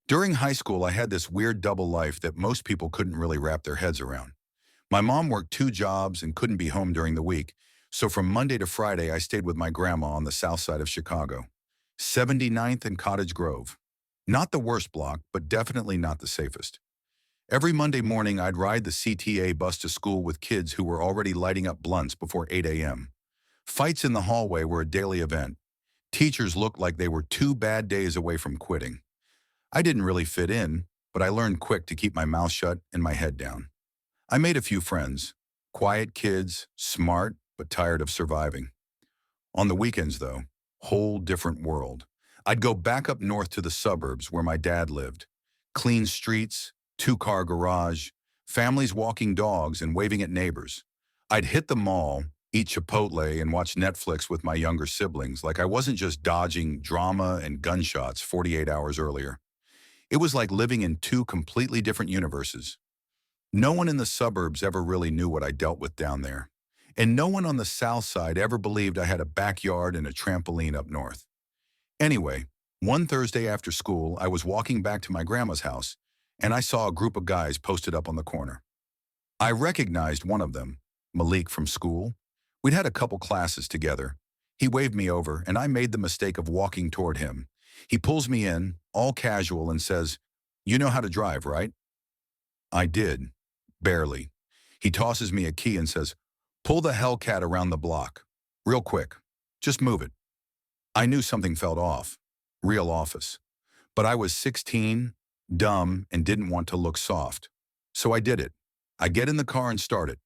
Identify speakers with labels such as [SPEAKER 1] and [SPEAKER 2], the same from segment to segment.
[SPEAKER 1] During high school, I had this weird double life that most people couldn't really wrap their heads around. My mom worked two jobs and couldn't be home during the week, so from Monday to Friday, I stayed with my grandma on the south side of Chicago, 79th and Cottage Grove. Not the worst block, but definitely not the safest. Every Monday morning, I'd ride the CTA bus to school with kids who were already lighting up blunts before 8 a.m. Fights in the hallway were a daily event. Teachers looked like they were 2 bad days away from quitting. I didn't really fit in, but I learned quick to keep my mouth shut and my head down. I made a few friends. Quiet kids, smart, but tired of surviving. On the weekends, though, whole different world. I'd go back up north to the suburbs where my dad lived. Clean streets, two-car garage, families walking dogs and waving at neighbors. I'd hit the mall, eat Chipotle, and watch Netflix with my younger siblings like I wasn't just dodging drama and gunshots 48 hours earlier. It was like living in two completely different universes. No one in the suburbs ever really knew what I dealt with down there. And no one on the south side ever believed I had a backyard and a trampoline up north. Anyway, one Thursday after school, I was walking back to my grandma's house, and I saw a group of guys posted up on the corner. I recognized one of them, Malik from school. We'd had a couple classes together. He waved me over, and I made the mistake of walking toward him. He pulls me in, all casual, and says, "You know how to drive, right?" I did. Barely. He tosses me a key and says, "Pull the Hellcat around the block. Real quick. Just move it." I knew something felt off. Real office. But I was 16, dumb, and didn't want to look soft. So I did it. I get in the car and start it.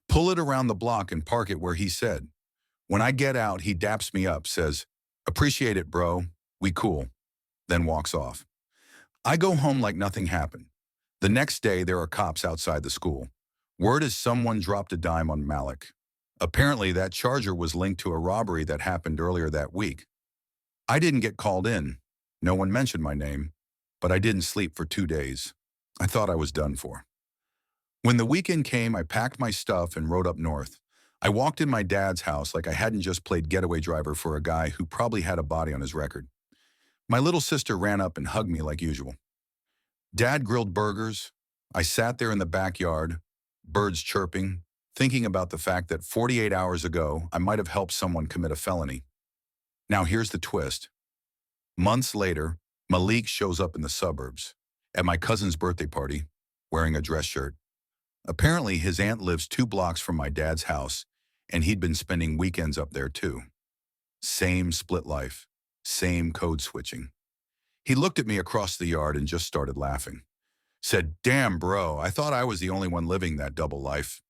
[SPEAKER 1] Pull it around the block and park it where he said. When I get out, he daps me up, says, "Appreciate it, bro. We cool." Then walks off. I go home like nothing happened. The next day, there are cops outside the school. Word is someone dropped a dime on Malik. Apparently, that charger was linked to a robbery that happened earlier that week. I didn't get called in. No one mentioned my name, but I didn't sleep for 2 days. I thought I was done for. When the weekend came, I packed my stuff and rode up north. I walked in my dad's house like I hadn't just played getaway driver for a guy who probably had a body on his record. My little sister ran up and hugged me like usual. Dad grilled burgers. I sat there in the backyard, birds chirping, thinking about the fact that 48 hours ago, I might have helped someone commit a felony. Now here's the twist. Months later, Malik shows up in the suburbs, at my cousin's birthday party, wearing a dress shirt. Apparently, his aunt lives 2 blocks from my dad's house, and he'd been spending weekends up there too. Same split life, same code switching. He looked at me across the yard and just started laughing. Said, "Damn, bro, I thought I was the only one living that double life."